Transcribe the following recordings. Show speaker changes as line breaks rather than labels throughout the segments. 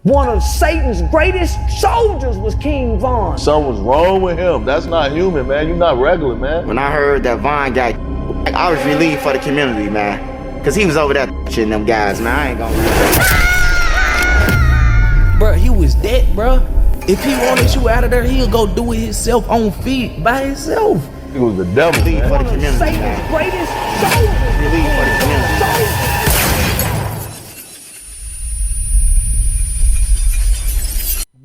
One of Satan's greatest soldiers was King Von.
Something's wrong with him. That's not human, man. You're not regular, man.
When I heard that Von guy, I was relieved for the community, man. Cause he was over there shitting them guys, man. I ain't gonna lie.
Bro, he was dead, bro. If he wanted you out of there, he'll go do it himself on feet by himself.
He was the devil, man.
For the community,
Satan's
man.
greatest soldiers.
Relieved for the community.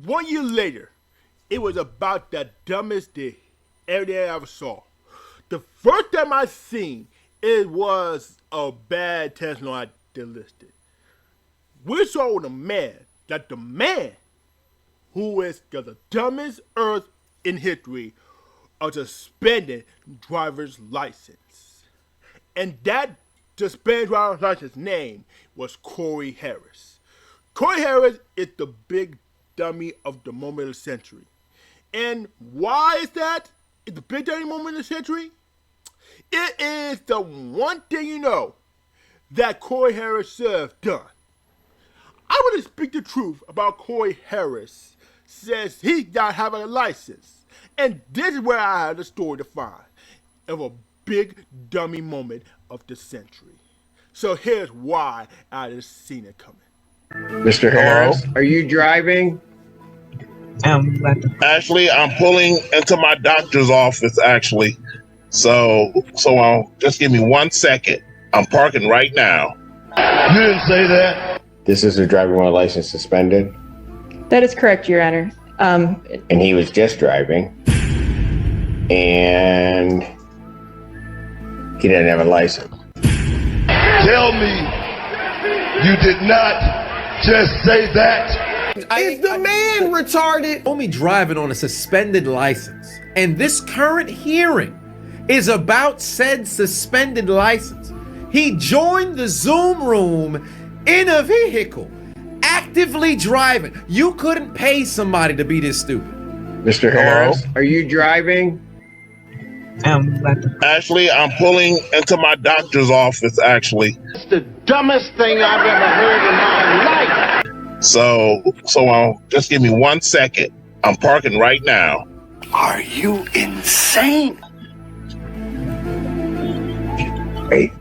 One year later, it was about the dumbest day every day I ever saw. The first time I seen it was a bad Tesla I delisted. We saw the man who is the dumbest earth in history of suspended driver's license. And that suspended driver's license name was Corey Harris. Corey Harris is the big dummy of the moment of the century. And why is that? It's the big dummy moment of the century. It is the one thing you know that Corey Harris should have done. I want to speak the truth about Corey Harris. Says he not having a license. And this is where I have the story to find of a big dummy moment of the century. So here's why I just seen it coming.
Mr. Harris, are you driving?
Actually, I'm pulling into my doctor's office, actually. So just give me 1 second. I'm parking right now.
You didn't say that.
This is a driver with a license suspended,
That is correct, Your Honor.
and he was just driving, and he didn't have a license.
Tell me you did not just say that.
Is the man retarded?
Homie driving on a suspended license. And this current hearing is about said suspended license. He joined the Zoom room in a vehicle, actively driving. You couldn't pay somebody to be this stupid.
Mr. Harris, are you driving?
Actually, I'm pulling into my doctor's office, actually.
It's the dumbest thing I've ever heard in my life.
So just give me 1 second. I'm parking right now.
Are you insane?
Wait.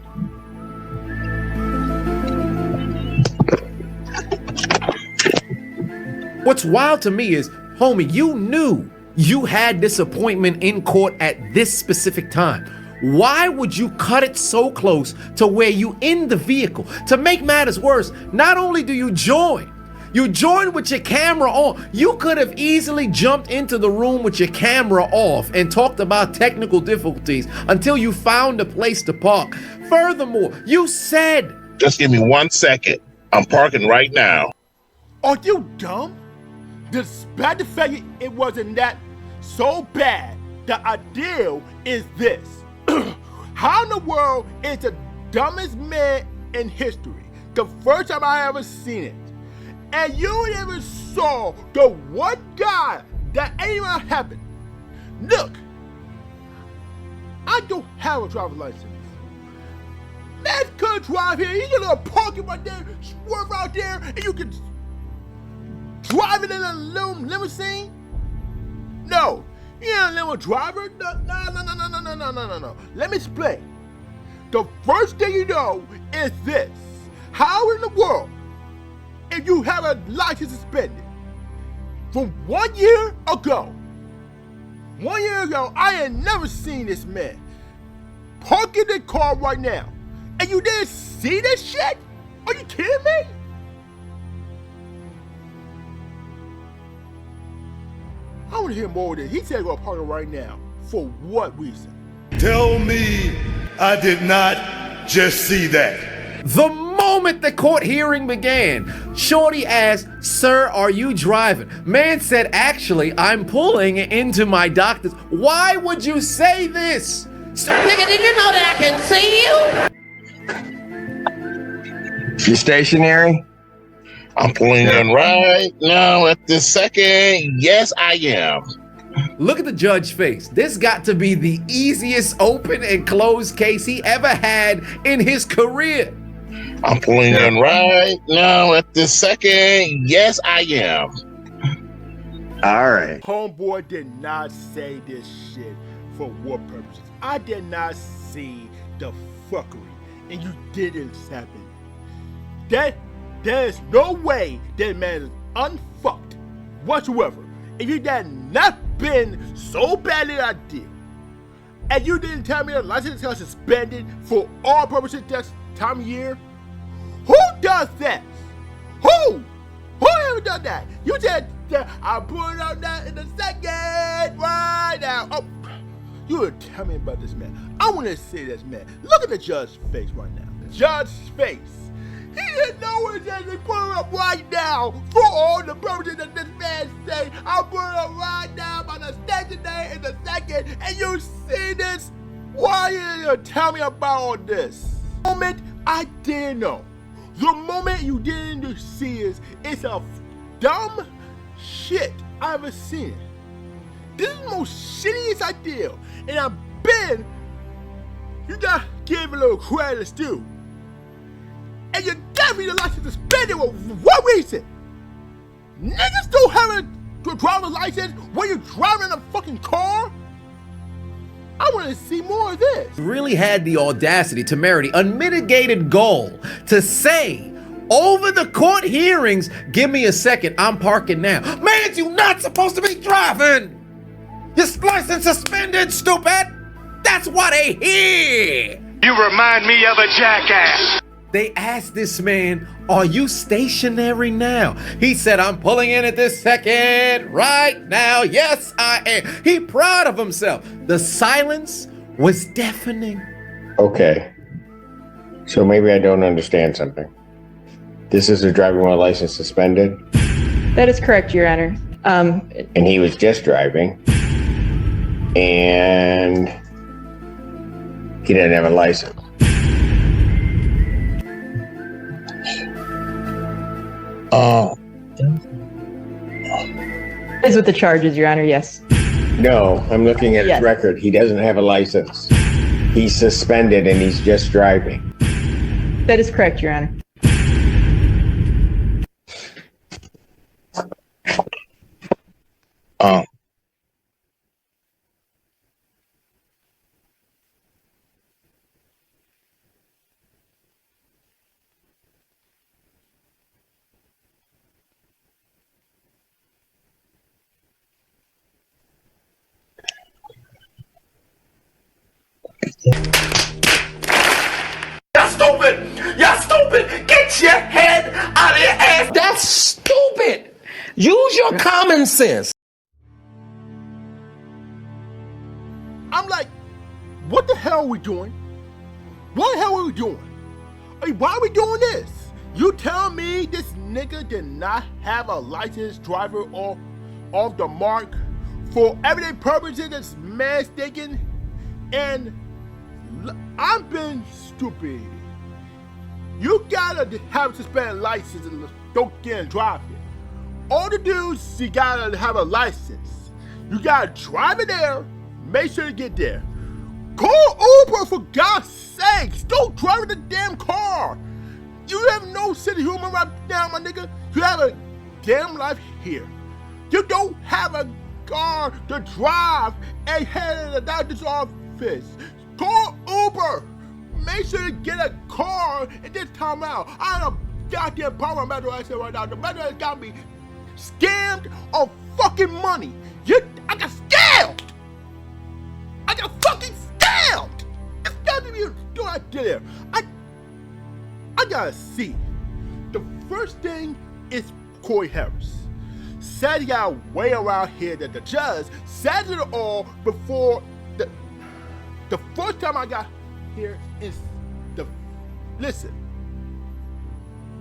What's wild to me is, homie, you knew you had this appointment in court at this specific time. Why would you cut it so close to where you in the vehicle? To make matters worse, not only do you join with your camera on. You could have easily jumped into the room with your camera off and talked about technical difficulties until you found a place to park. Furthermore, you said,
Just give me 1 second. I'm parking right now.
Are you dumb? Despite the fact it wasn't that so bad, the ideal is this. How in the world is the dumbest man in history? The first time I ever seen it. And you never saw the one guy that ain't even happened. Look, I don't have a driver's license. Man could drive here. You can park it right there, swerve out there, and you can drive it in a little limousine. No, you ain't a limo driver. No. Let me explain. The first thing you know is this. How in the world, if you have a license suspended from 1 year ago, I ain't never seen this man park in the car right now, and you didn't see this shit? Are you kidding me? I want to hear more of this. He said go park it right now. For what reason?
Tell me I did not just see that.
the moment the court hearing began, Shorty asked, "Sir, are you driving?" Man said, "Actually, I'm pulling into my doctor's." Why would you say this?
Nigga, did you know that I can see you?
You stationary?
I'm pulling in right now at this second. Yes, I am.
Look at the judge's face. This got to be the easiest open and closed case he ever had in his career.
I'm pulling in right now at this second. Yes, I am.
All right.
Homeboy did not say this shit for war purposes. I did not see the fuckery, and you didn't step it. There's no way that man is unfucked whatsoever. If you had not been so badly I did, and you didn't tell me the license got suspended for all purposes this time of year, who does that? Who? Who ever done that? You said that I'm pulling out that in a second right now. Oh, you would tell me about this man. I want to see this man. Look at the judge's face right now. The judge's face. He didn't know it said to pull it up right now for all the purposes that this man said. I'll pull it up right now by the station day in a second. And you see this? Why didn't you tell me about all this? The moment I didn't know. The moment you didn't see is it's a dumb shit I've ever seen. This is the most shittiest idea. And I've been, you gotta give a little credit too. And you got me the license suspended for what reason? Niggas don't have a driver's license when you're driving a fucking car? I want to see more of this.
Really had the audacity to marry the unmitigated goal to say over the court hearings, give me a second, I'm parking now. Man, you not supposed to be driving. Your license suspended, stupid. That's what they hear.
You remind me of a jackass.
They asked this man, are you stationary now? He said, I'm pulling in at this second right now. Yes, I am. He proud of himself. The silence was deafening.
Okay. So maybe I don't understand something. This is a driver while license suspended?
That is correct, Your Honor.
And he was just driving. And he didn't have a license.
Is with the charges, Your Honor, yes.
No, I'm looking at
Yes.
his record. He doesn't have a license. He's suspended and he's just driving.
That is correct, Your Honor.
Y'all stupid! Y'all stupid! Get your head out of your ass!
That's stupid. Use your common sense.
I'm like, what the hell are we doing? What the hell are we doing? I mean, why are we doing this? You tell me this nigga did not have a licensed driver off the mark for everyday purposes this man's thinking, and I'm being stupid. You gotta have a suspended license and don't get in driving. All the dudes, you gotta have a license. You gotta drive it there, make sure to get there. Call Uber for God's sakes. Don't drive the damn car. You have no sense of humor right now, my nigga. You have a damn life here. You don't have a car to drive and head to the doctor's office. Call Uber. Make sure to get a car and just time out. I have a goddamn problem with Metro Access right now. The Metro has got me scammed of fucking money. I got scammed. I got fucking scammed. It's got to be a good idea. I gotta see. The first thing is Corey Harris. Said he got way around here that the judge said it all before the first time I got here is listen.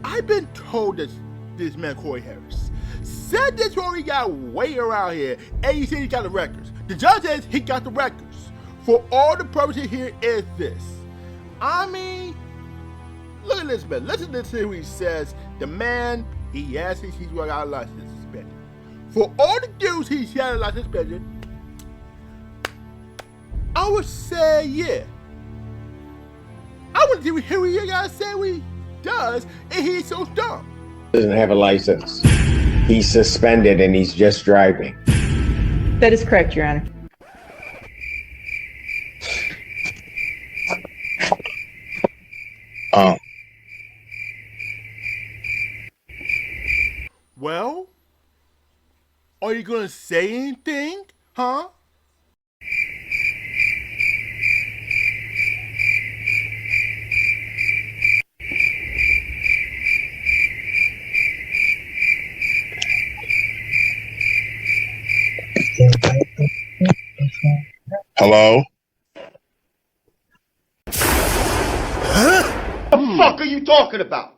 I've been told that this man Corey Harris said this when he got way around here, and he said he got the records. The judge says he got the records. For all the purposes here is this. I mean, look at this man. Listen to what he says. The man, he asks if he's got a license suspended. For all the dudes he's had a license suspended, I would say, yeah. I would hear what you guys say. does, and he's so dumb.
Doesn't have a license. He's suspended and he's just driving.
That is correct, Your Honor.
Well, are you gonna say anything, huh?
Hello?
The fuck are you talking about?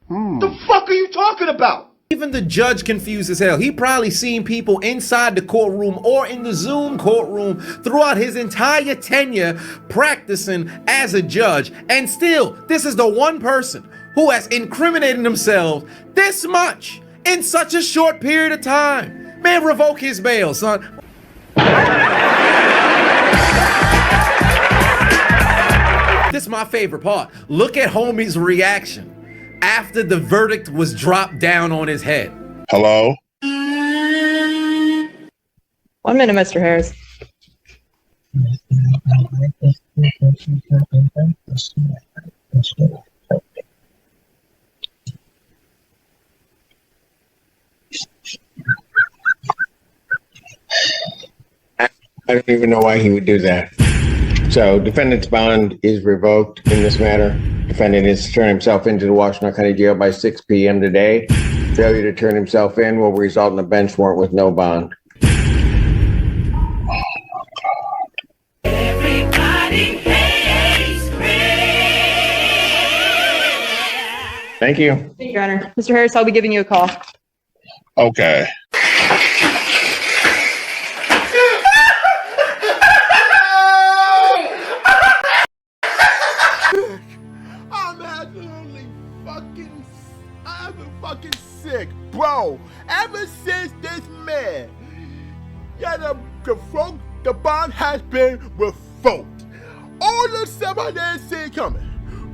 The fuck are you talking about?
Even the judge confused as hell. He probably seen people inside the courtroom or in the Zoom courtroom throughout his entire tenure practicing as a judge. And still, this is the one person who has incriminated himself this much in such a short period of time. Man, revoke his bail, son. This is my favorite part. Look at homie's reaction after the verdict was dropped down on his head.
Hello?
1 minute, Mr. Harris.
I don't even know why he would do that. So, defendant's bond is revoked in this matter. Defendant is to turn himself into the Washington County Jail by 6 p.m. today. Failure to turn himself in will result in a bench warrant with no bond.
Everybody hates me.
Thank you.
Thank you, Your Honor. Mr. Harris, I'll be giving you a call.
Okay.
I'm sick, bro. Ever since this man, the bond has been revoked. All the stuff I didn't see it coming.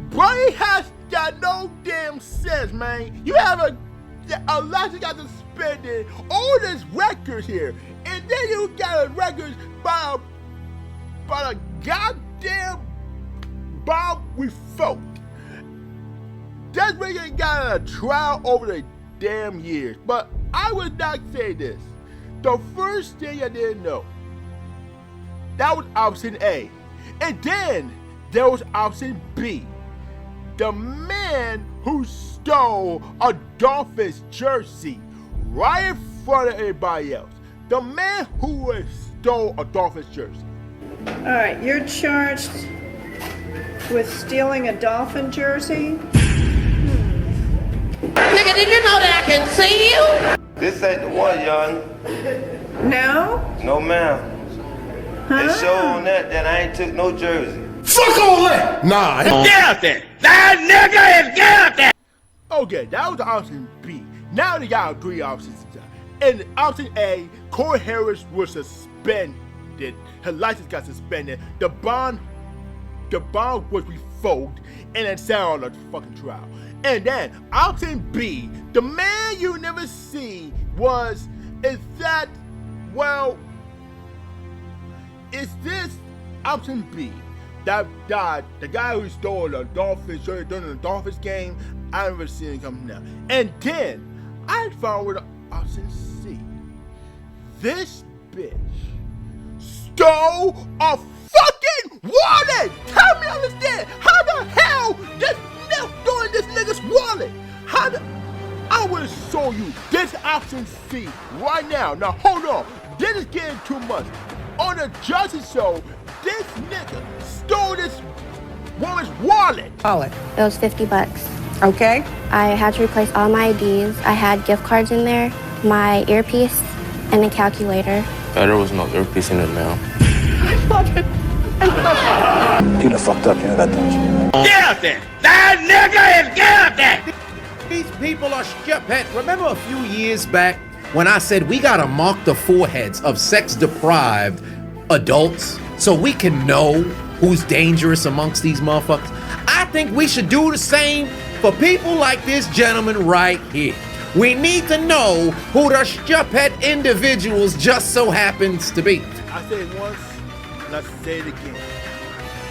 Bro, has got no damn sense, man. You have a lot you got suspended. All these records here, and then you got a records by a goddamn bond revoked. That's why you got a trial over the damn years. But I would not say this. The first thing I didn't know, that was option A. And then there was option B. The man who stole a Dolphins jersey right in front of everybody else. The man who stole a Dolphins jersey.
All right, you're charged with stealing a Dolphin jersey?
Nigga, did you know that I can see you?
This ain't the one, young.
No?
No, ma'am. They show on that I ain't took no jersey.
Fuck all that! Nah, get out there! That nigga is get out there!
Okay, that was option B. Now they got 3 options. In option A, Corey Harris was suspended. Her license got suspended. The bond was revoked, and it sat on a fucking trial. And then option B, the man you never see is this option B that died, the guy who stole the Dolphins shirt during the Dolphins game? I never seen him come now. And then I found with option C, this bitch stole a fucking wallet. Tell me, understand how the hell this doing this nigga's wallet? I will show you this option C right now. Now hold on, this is getting too much. On the Justice Show, this nigga stole this woman's wallet.
It was $50.
Okay.
I had to replace all my IDs. I had gift cards in there, my earpiece, and a calculator.
There was no earpiece in it now.
I love it.
You done fucked up, you know that, don't you? Get out there! That nigga is get out there!
These people are stupid. Remember a few years back when I said we gotta mark the foreheads of sex-deprived adults so we can know who's dangerous amongst these motherfuckers? I think we should do the same for people like this gentleman right here. We need to know who the stupid individuals just so happens to be.
I said it once, and I say it again.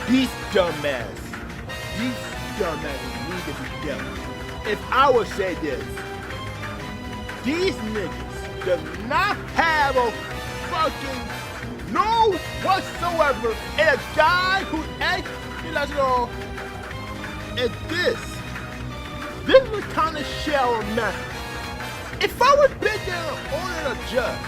These dumbasses need to be dealt with. If I would say this, these niggas does not have a fucking no whatsoever in a guy who actually does it all. And this is the kind of shell man. If I was big down on a judge,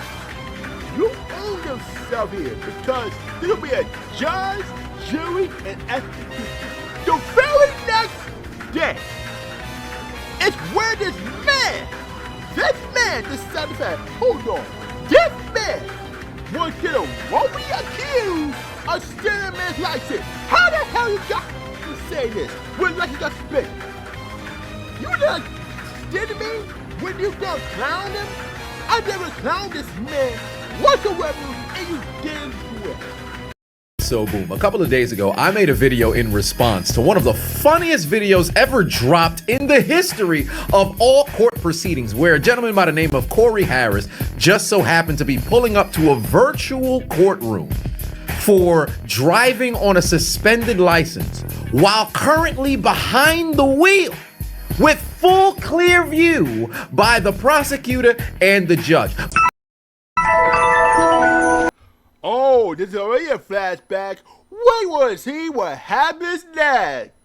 you own yourself here because there'll be a judge, jury, and execution. The very next day, it's where this man decided to hold on, this man was gonna won't be accused of stealing a man's license. How the hell you got to say this when like you got spit? You done stealing me when you done clown him? I never clowned this man whatsoever, and you didn't do it.
So boom, a couple of days ago, I made a video in response to one of the funniest videos ever dropped in the history of all court proceedings, where a gentleman by the name of Corey Harris just so happened to be pulling up to a virtual courtroom for driving on a suspended license while currently behind the wheel with full clear view by the prosecutor and the judge.
Oh, this is already a flashback. Where was he? What happens next?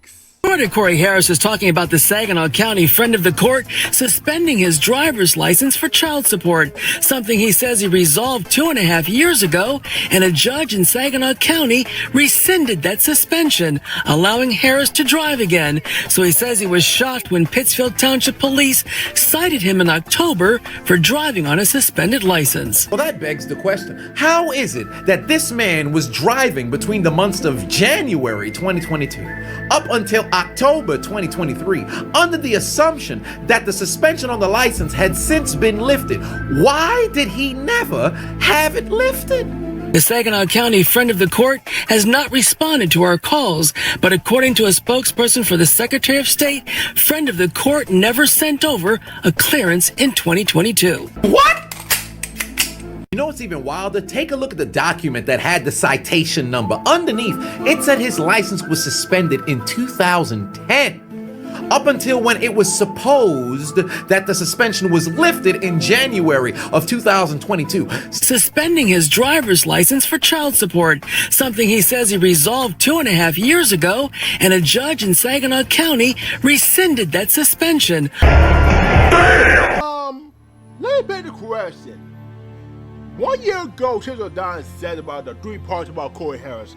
Reporter Corey Harris is talking about the Saginaw County friend of the court suspending his driver's license for child support, something he says he resolved 2.5 years ago, and a judge in Saginaw County rescinded that suspension, allowing Harris to drive again. So he says he was shocked when Pittsfield Township Police cited him in October for driving on a suspended license.
Well, that begs the question, how is it that this man was driving between the months of January 2022 up until October 2023 under the assumption that the suspension on the license had since been lifted? Why did he never have it lifted?
The Saginaw County friend of the court has not responded to our calls, but according to a spokesperson for the Secretary of State, friend of the court never sent over a clearance in 2022.
What? You know what's even wilder? Take a look at the document that had the citation number. Underneath, it said his license was suspended in 2010. Up until when it was supposed that the suspension was lifted in January of 2022.
Suspending his driver's license for child support, something he says he resolved 2.5 years ago, and a judge in Saginaw County rescinded that suspension.
Let me beg the question. 1 year ago, Chisel Don said about the 3 parts about Corey Harris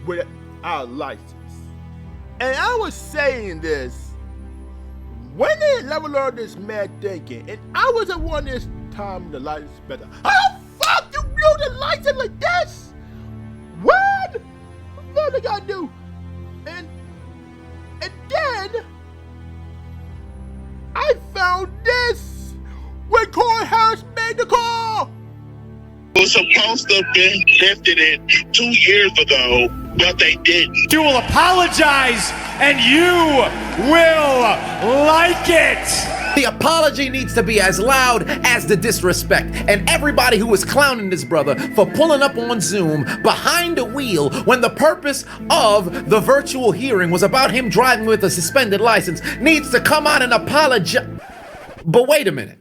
with our license. And I was saying this, when they never learned this man thinking, and I was the one this time the license better. How the fuck you blew the license like this? What? What did I do? And then I found this when Corey Harris made the call.
It was supposed to have been lifted it 2 years ago, but they didn't.
You will apologize, and you will like it.
The apology needs to be as loud as the disrespect. And everybody who was clowning this brother for pulling up on Zoom behind a wheel when the purpose of the virtual hearing was about him driving with a suspended license needs to come out and apologize. But wait a minute.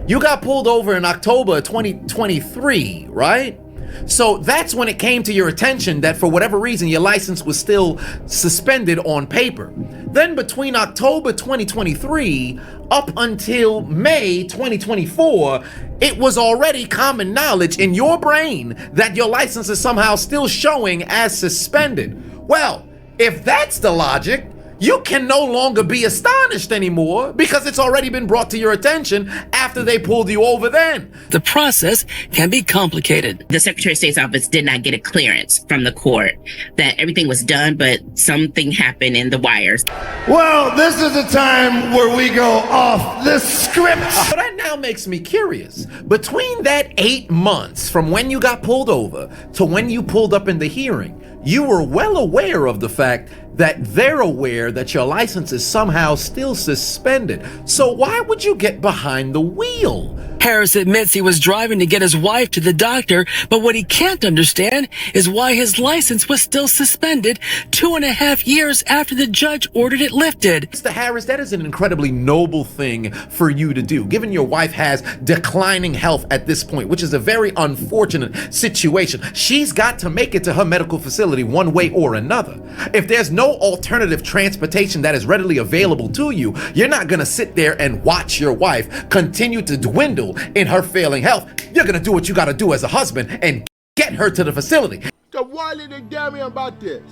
You got pulled over in October 2023, right? So that's when it came to your attention that for whatever reason your license was still suspended on paper. Then between October 2023 up until May 2024, it was already common knowledge in your brain that your license is somehow still showing as suspended. Well, if that's the logic, you can no longer be astonished anymore because it's already been brought to your attention after they pulled you over then.
The process can be complicated.
The Secretary of State's office did not get a clearance from the court that everything was done, but something happened in the wires.
Well, this is the time where we go off the script.
So that now now makes me curious. Between that 8 months from when you got pulled over to when you pulled up in the hearing, you were well aware of the fact that they're aware that your license is somehow still suspended. So why would you get behind the wheel?
Harris admits he was driving to get his wife to the doctor, but what he can't understand is why his license was still suspended 2.5 years after the judge ordered it lifted.
Mr. Harris, that is an incredibly noble thing for you to do, given your wife has declining health at this point, which is a very unfortunate situation. She's got to make it to her medical facility one way or another. If there's no alternative transportation that is readily available to you, you're not going to sit there and watch your wife continue to dwindle in her failing health. You're going to do what you got to do as a husband and get her to the facility.
So why did they tell me about this?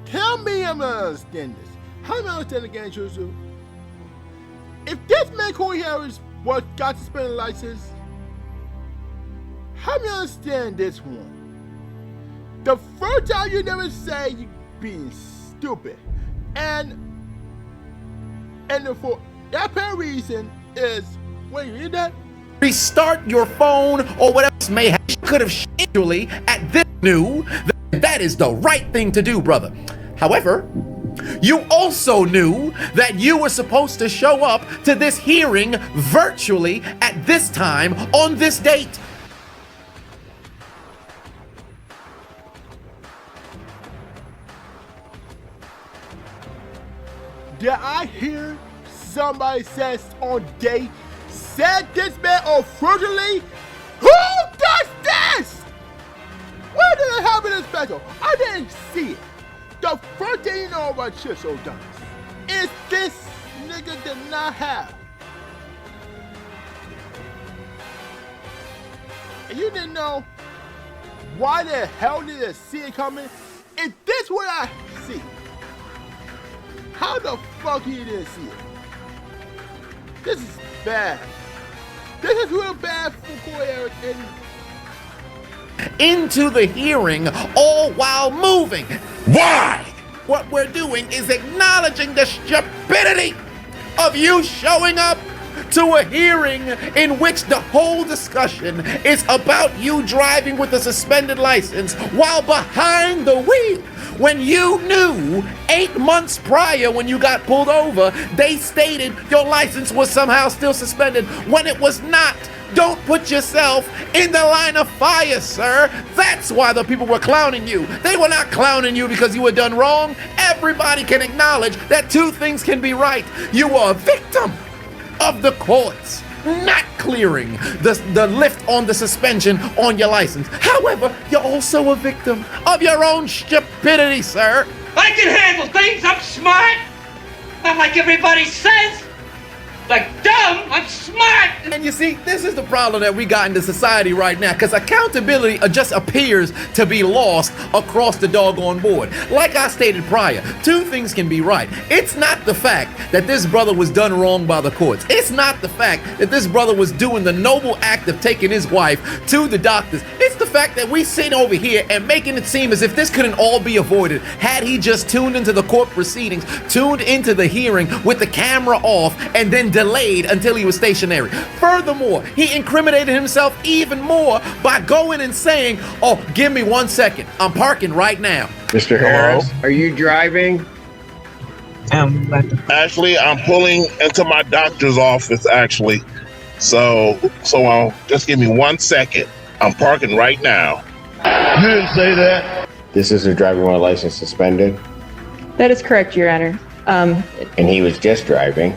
Tell me I'm gonna understand this. How am I understand again, Chusu? If this man Corey Harris got suspended license, how do you understand this one? The first time you never say you being stupid, and for that per reason is, wait, you hear that?
Restart your phone or whatever else may have. Could have surely at this knew that is the right thing to do, brother. However, you also knew that you were supposed to show up to this hearing virtually at this time on this date.
Did I hear somebody says on date said this man unfortunately? Who does this? Where did it happen in special? I didn't see it. The first thing you know about Chiso Dunks is this nigga did not have. And you didn't know why the hell did I see it coming? Is this what I see? How the fuck you didn't see it? This is bad. This is real bad for Corey Harris
into the hearing, all while moving. Why? What we're doing is acknowledging the stupidity of you showing up to a hearing in which the whole discussion is about you driving with a suspended license while behind the wheel. When you knew 8 months prior when you got pulled over, they stated your license was somehow still suspended when it was not. Don't put yourself in the line of fire, sir. That's why the people were clowning you. They were not clowning you because you were done wrong. Everybody can acknowledge that two things can be right. You were a victim of the courts not clearing the lift on the suspension on your license. However, you're also a victim of your own stupidity, sir.
I can handle things. I'm smart. Not like everybody says. Like dumb, I'm smart.
And you see, this is the problem that we got in the society right now, because accountability just appears to be lost across the doggone board. Like I stated prior, two things can be right. It's not the fact that this brother was done wrong by the courts. It's not the fact that this brother was doing the noble act of taking his wife to the doctors. It's the fact that we sitting over here and making it seem as if this couldn't all be avoided had he just tuned into the court proceedings, tuned into the hearing with the camera off, and then delayed until he was stationary. Furthermore, he incriminated himself even more by going and saying, "Oh, give me 1 second. I'm parking right now."
Mr. Harris, are you driving?
Actually, I'm pulling into my doctor's office, actually. So just give me 1 second. I'm parking right now.
You didn't say that.
This is a driving while license suspended,
That is correct, Your Honor.
and he was just driving,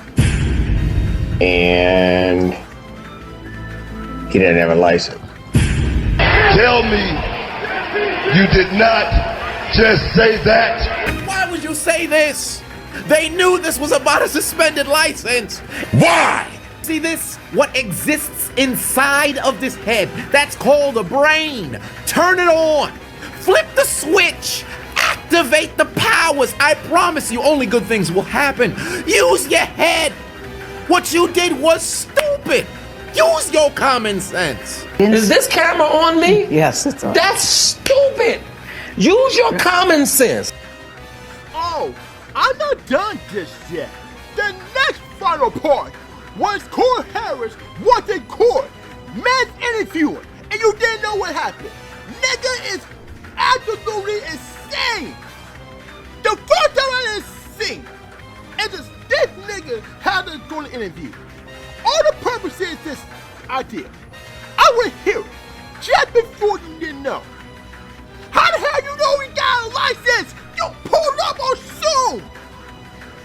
and he didn't have a license.
Tell me you did not just say that.
Why would you say this? They knew this was about a suspended license. Why? See this? What exists inside of this head? That's called a brain. Turn it on. Flip the switch. Activate the powers. I promise you only good things will happen. Use your head. What you did was stupid. Use your common sense.
Is this camera on me?
Yes, it's on.
That's stupid. Use your common sense.
Oh, I'm not done just yet. The next final part once Corey Harris was in court, man's interviewing, and you didn't know what happened. Nigga is absolutely insane. The first time I didn't see is this nigga had to go to interview. All the purpose is this idea. I would hear it just before you didn't know. How the hell you know he got a license? You pulled up on Zoom.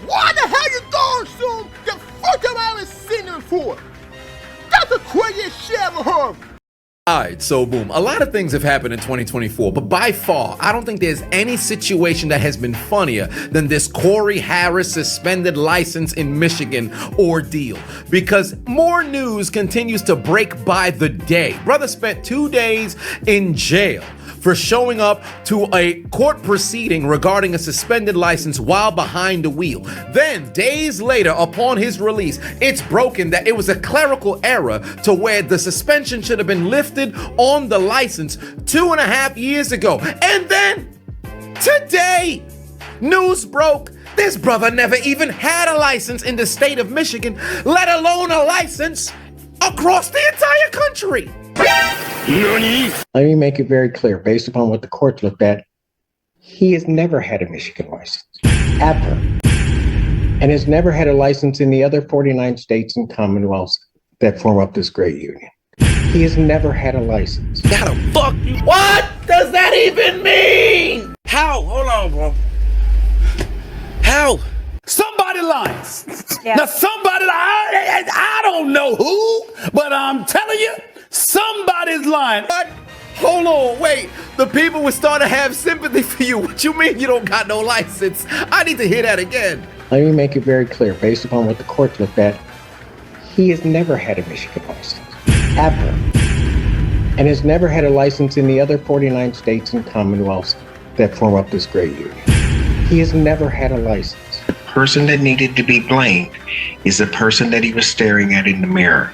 Why the hell you go on Zoom the first time I haven't seen him before? That's the craziest shit I ever heard.
Alright, so boom, a lot of things have happened in 2024, but by far, I don't think there's any situation that has been funnier than this Corey Harris suspended license in Michigan ordeal, because more news continues to break by the day. Brother spent 2 days in jail for showing up to a court proceeding regarding a suspended license while behind the wheel. Then, days later, upon his release, it's broken that it was a clerical error to where the suspension should have been lifted on the license 2.5 years ago. And then, today, news broke. This brother never even had a license in the state of Michigan, let alone a license across the entire country.
Let me make it very clear, based upon what the court looked at, he has never had a Michigan license, ever, and has never had a license in the other 49 states and commonwealths that form up this great union. He has never had a license.
Gotta fuck you. What does that even mean?
How? Hold on, bro. How?
Somebody lying. Yeah. Now somebody, I don't know who, but I'm telling you, somebody's lying.
What? Hold on, wait. The people will start to have sympathy for you. What you mean you don't got no license? I need to hear that again.
Let me make it very clear, based upon what the court looked at, he has never had a Michigan license, ever, and has never had a license in the other 49 states and commonwealths that form up this great union. He has never had a license.
The person that needed to be blamed is the person that he was staring at in the mirror.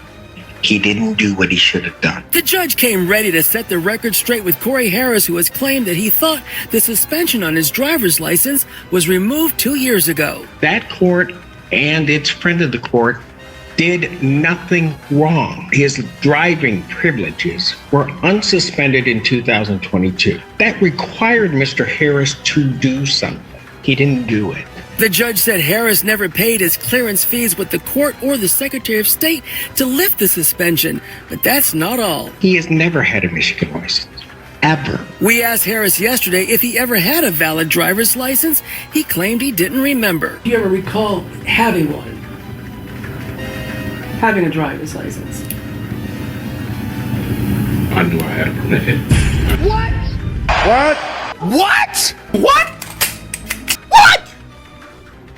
He didn't do what he should have done.
The judge came ready to set the record straight with Corey Harris, who has claimed that he thought the suspension on his driver's license was removed 2 years ago.
That court and its friend of the court did nothing wrong. His driving privileges were unsuspended in 2022. That required Mr. Harris to do something. He didn't do it.
The judge said Harris never paid his clearance fees with the court or the Secretary of State to lift the suspension, but that's not all.
He has never had a Michigan license, ever.
We asked Harris yesterday if he ever had a valid driver's license. He claimed he didn't remember.
Do you ever recall having one? Having a driver's license?
I knew I had a permit.
What?
What?
What? What?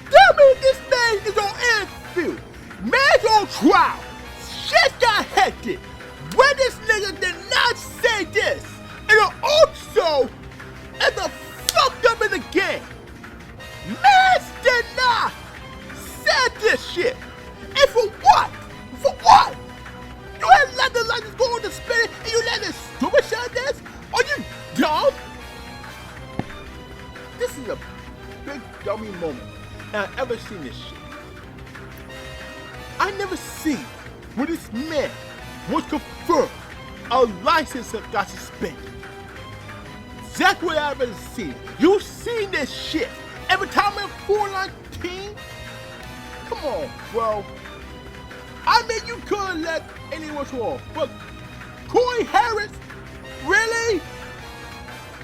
Tell me this man is on interview. Man's on trial. Shit got hectic. When this nigga did not say this, and also as a fucked up in the game. Man did not say this shit. And for what? For what? You had let the license go on the spin and you let this stupid shit like this? Are you dumb? This is a big dummy moment. And I've ever seen this shit. I never seen when this man was confirmed a license that got suspended. That's what I've ever seen. You seen this shit every time I'm 419? Come on, bro. I mean, you couldn't let anyone wrong, but Corey Harris, really?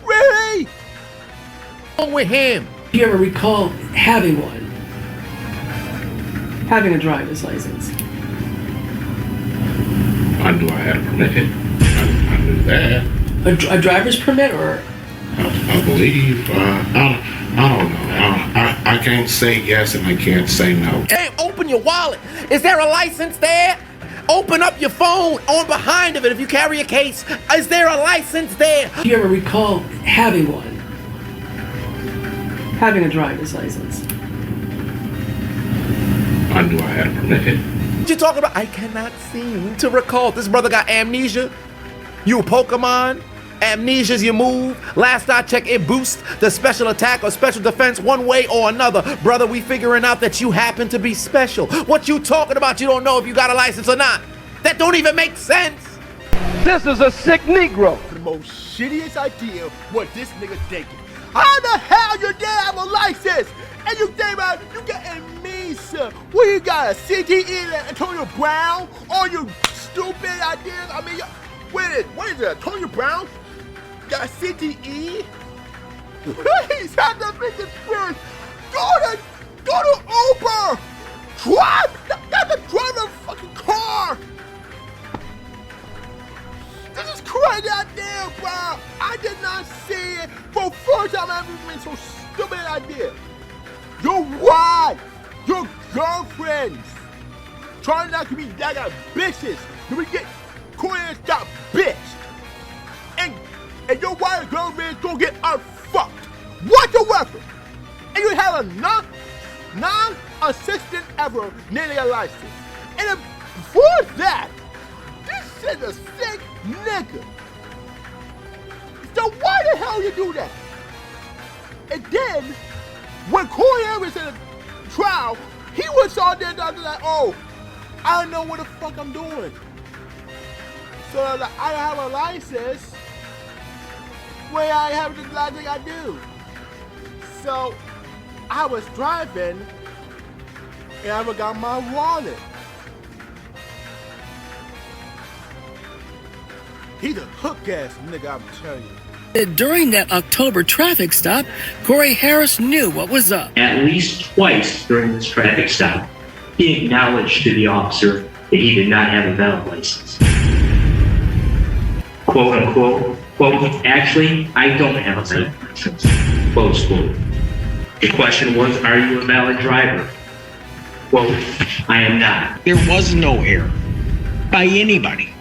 Really?
What's wrong with him?
Do you ever recall having one? Having a driver's license?
I knew I had a permit. I knew that.
A driver's permit, or?
I believe. I don't know. I can't say yes and I can't say no.
Hey, open your wallet. Is there a license there? Open up your phone on behind of it if you carry a case. Is there a license there?
Do you ever recall having one? Having a driver's license?
I knew I had a permit.
What you talking about? I cannot seem to recall. This brother got amnesia. You a Pokemon? Amnesia's your move. Last I checked, it boosts the special attack or special defense one way or another. Brother, we figuring out that you happen to be special. What you talking about? You don't know if you got a license or not. That don't even make sense.
This is a sick Negro.
The most shittiest idea what this nigga thinking. How the hell you didn't have a license? And you think about you getting me, sir. What you got, a CTE like Antonio Brown? All you stupid ideas? I mean, what is it, Antonio Brown? Got a CTE? Please have to make this first. Go to Uber. Got to drive a fucking car. This is crazy idea, bro. I did not see it for the first time I've ever been so stupid idea. Your wife, your girlfriends, trying not to be that guy bitches. You will get Koreans got bitch. And your wife and girlfriends gonna get unfucked whatsoever. And you have a non-assistant ever nearly a license. And before that, this shit is a sick nigga. So why the hell you do that? And then, when Corey was in a trial, he was on there like, oh, I don't know what the fuck I'm doing. So like, I have a license when I have the license I do. So I was driving and I forgot my wallet. He's a hook-ass nigga, I'm telling you.
During that October traffic stop, Corey Harris knew what was up.
At least twice during this traffic stop, he acknowledged to the officer that he did not have a valid license. Quote unquote, quote, actually, I don't have a valid license. Close quote. The question was, are you a valid driver? Quote, I am not.
There was no error by anybody.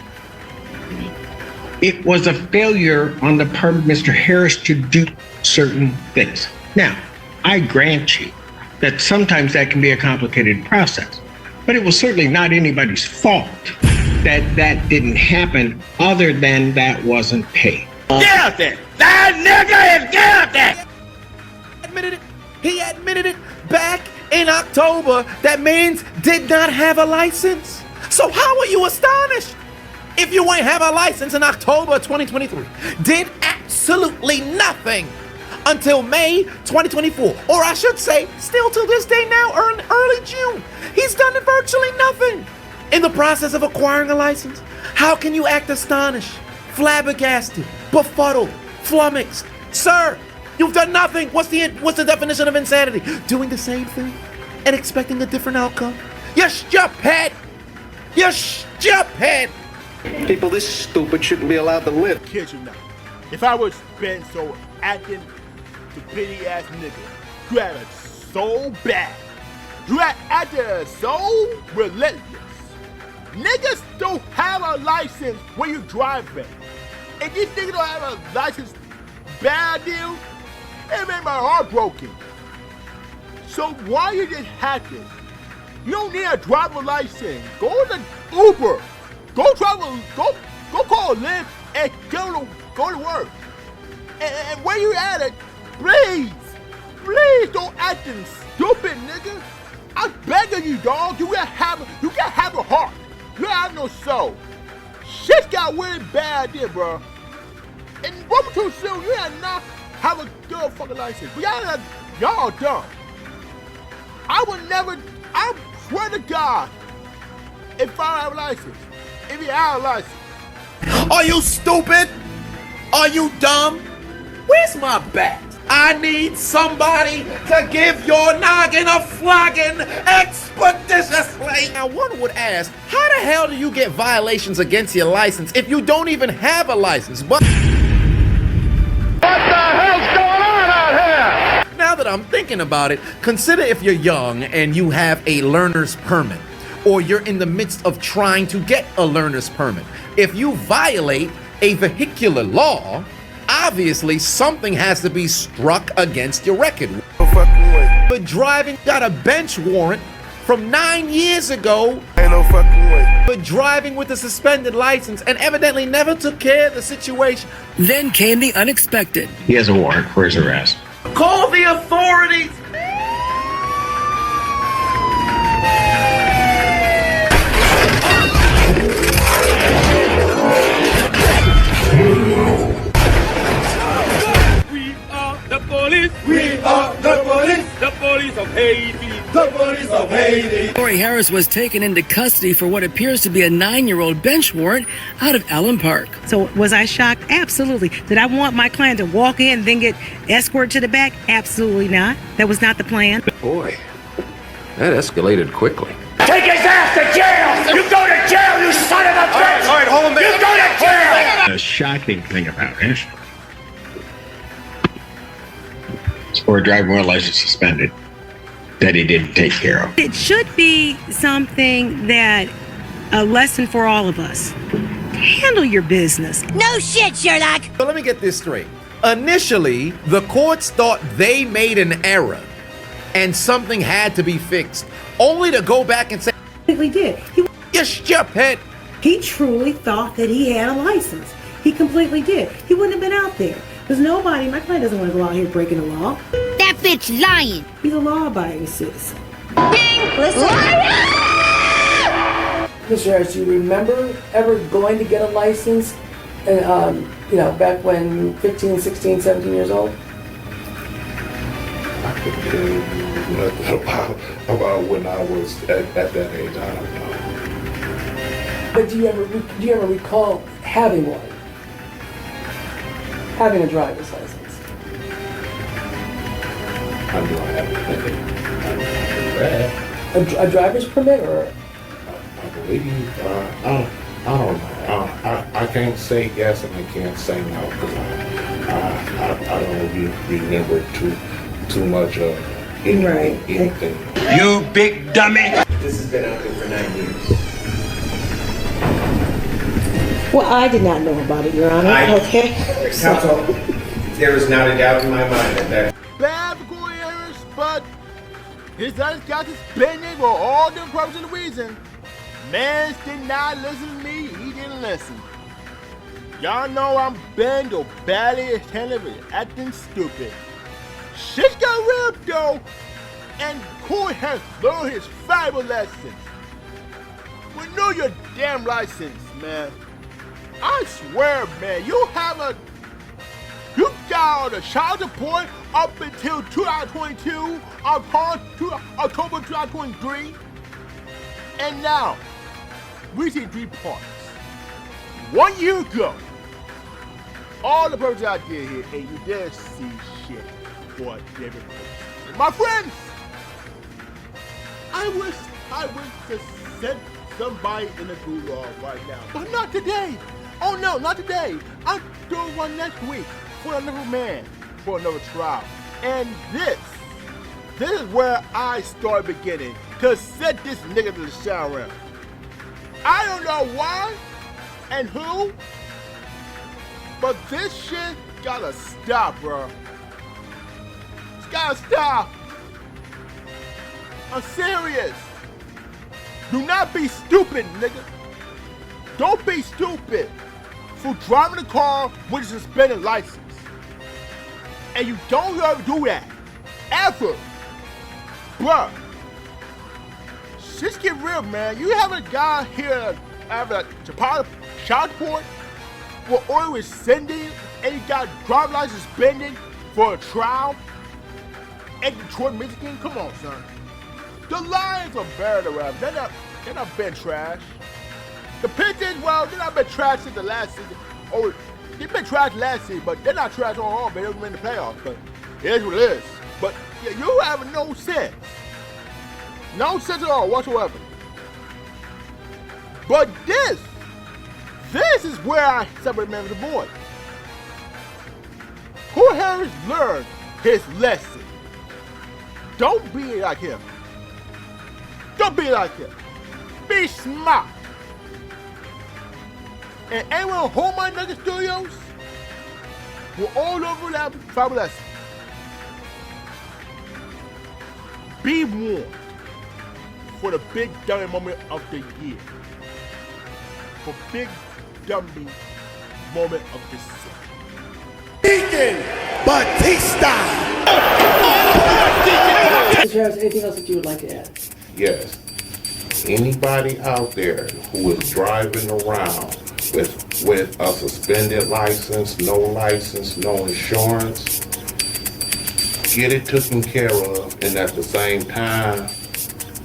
It was a failure on the part of Mr. Harris to do certain things. Now, I grant you that sometimes that can be a complicated process, but it was certainly not anybody's fault that that didn't happen other than that wasn't paid.
Get out there! That nigga is get out there!
He admitted it back in October that Mans did not have a license. So how are you astonished? If you ain't have a license in October 2023, did absolutely nothing until May 2024, or I should say, still to this day now, early June, he's done virtually nothing in the process of acquiring a license. How can you act astonished, flabbergasted, befuddled, flummoxed? Sir, you've done nothing. What's the definition of insanity? Doing the same thing and expecting a different outcome? You're stupid! You're stupid!
People this stupid shouldn't be allowed to live.
Kid you not. If I was been so acting stupidity ass nigga, you had it so bad. You had acted so relentless. Niggas don't have a license when you driving. And these niggas don't have a license, bad deal, it made my heart broken. So why you just have this? You don't need a driver license. Go to Uber. Go travel, go call Lyft and go to work. And where you at it, please don't act stupid, nigga. I'm begging you, dog. You gotta have a heart. You gotta have no soul. Shit got really bad there, bro. And one too soon, you gotta not have a good fucking license. But y'all dumb. I swear to God, if I have a license. If you have a license.
Are you stupid? Are you dumb? Where's my bat? I need somebody to give your noggin a flogging expeditiously. Now one would ask, how the hell do you get violations against your license if you don't even have a license? But what the hell's going on out here? Now that I'm thinking about it, consider if you're young and you have a learner's permit, or you're in the midst of trying to get a learner's permit. If you violate a vehicular law, obviously something has to be struck against your record. No fucking way. But driving got a bench warrant from 9 years ago. Ain't no fucking way. for driving with a suspended license and evidently never took care of the situation.
Then came the unexpected.
He has a warrant for his arrest.
Call the authorities!
We are the police. We are the police. The police of Haiti. The police of Haiti.
Corey Harris was taken into custody for what appears to be a 9-year-old bench warrant out of Allen Park.
So was I shocked? Absolutely. Did I want my client to walk in and then get escorted to the back? Absolutely not. That was not the plan.
Boy, that escalated quickly.
Take his ass to jail! You go to jail, you son of a bitch! All right, hold him back. You go to jail!
The shocking thing about it, or driving with a license suspended, that he didn't take care of.
It should be something that a lesson for all of us. Handle your business.
No shit, Sherlock.
So let me get this straight. Initially, the courts thought they made an error and something had to be fixed, only to go back and say,
He did.
you stupid.
He truly thought that he had a license. He completely did. He wouldn't have been out there. Because my client doesn't want to go out here breaking the law.
That bitch lying.
He's a law-abiding citizen.
Listen.
Mr. Harris, do you remember ever going to get a license, and, back when 15, 16, 17 years old?
I could tell you nothing about when I was at that age. I don't know.
But do you ever recall having one? Having a driver's license?
I knew I had a
A driver's permit, or?
I believe, I don't know. I can't say yes and I can't say no because I don't remember too much of anything.
You big dummy!
This has been out there for 9 years.
Well, I did not know about it, Your Honor. Okay.
Counsel, there is not a doubt in my mind that
Bad for Corey Harris, but his license got suspended for all them purposes and reasons. Man did not listen to me. He didn't listen. Y'all know I'm bent or badly attentive and acting stupid. Shit got ripped though, and Corey Harris learned his valuable lessons. Renew your damn license, man. I swear, man, you got the child support up until 2022, October 2023, and now we see 3 parts. 1 year ago, all the purposes I did here, and you didn't see shit for David Purpose. My friends, I wish to send somebody in the gulag right now, but not today. Oh no, not today. I'm doing one next week for another man, for another trial. And this is where I start beginning to set this nigga to the shower round. I don't know why and who, but this shit gotta stop, bro. It's gotta stop. I'm serious. Do not be stupid, nigga. Don't be stupid for driving a car with a suspended license. And you don't ever do that. Ever. Bruh. Shit's get real, man. You have a guy here have a child support for oil rescinding and he got driver's license suspended for a trial in Detroit, Michigan? Come on, son. The Lions are better than rap. They're not been trash. The Panthers, well, they're not been trash since the last season. Oh, they've been trash last season, but they're not trash all. They don't win the playoffs, but it is what it is. But yeah, you have no sense. No sense at all whatsoever. But this is where I separate man from the boy. Corey Harris learned his lesson. Don't be like him. Don't be like him. Be smart. And anyone home my Nugget Studios, we're all over that fabulous. Be warned for the big dummy moment of the year. for Big Dummy moment of the
Ethan Batista.
Mr. Harris, anything else that you would like to add?
Yes. Anybody out there who is driving around with a suspended license, no insurance, get it taken care of, and at the same time,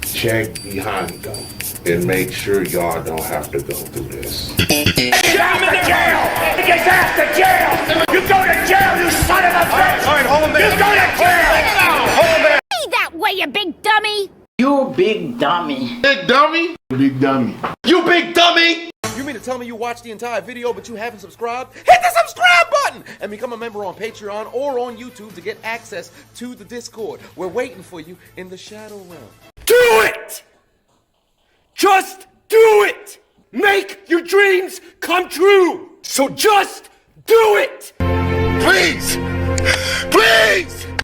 check behind them and make sure y'all don't have to go through this.
Get out of jail! Get out to jail! You go to jail, you son of a bitch! All right, hold him there. You go to jail! Hold him there!
Be that way, you big dummy!
You big dummy.
Big dummy?
Big dummy.
You big dummy! You mean to tell me you watched the entire video but you haven't subscribed? Hit the subscribe button and become a member on Patreon or on YouTube to get access to the Discord. We're waiting for you in the Shadow Realm.
Do it! Just do it! Make your dreams come true! So just do it!
Please! Please!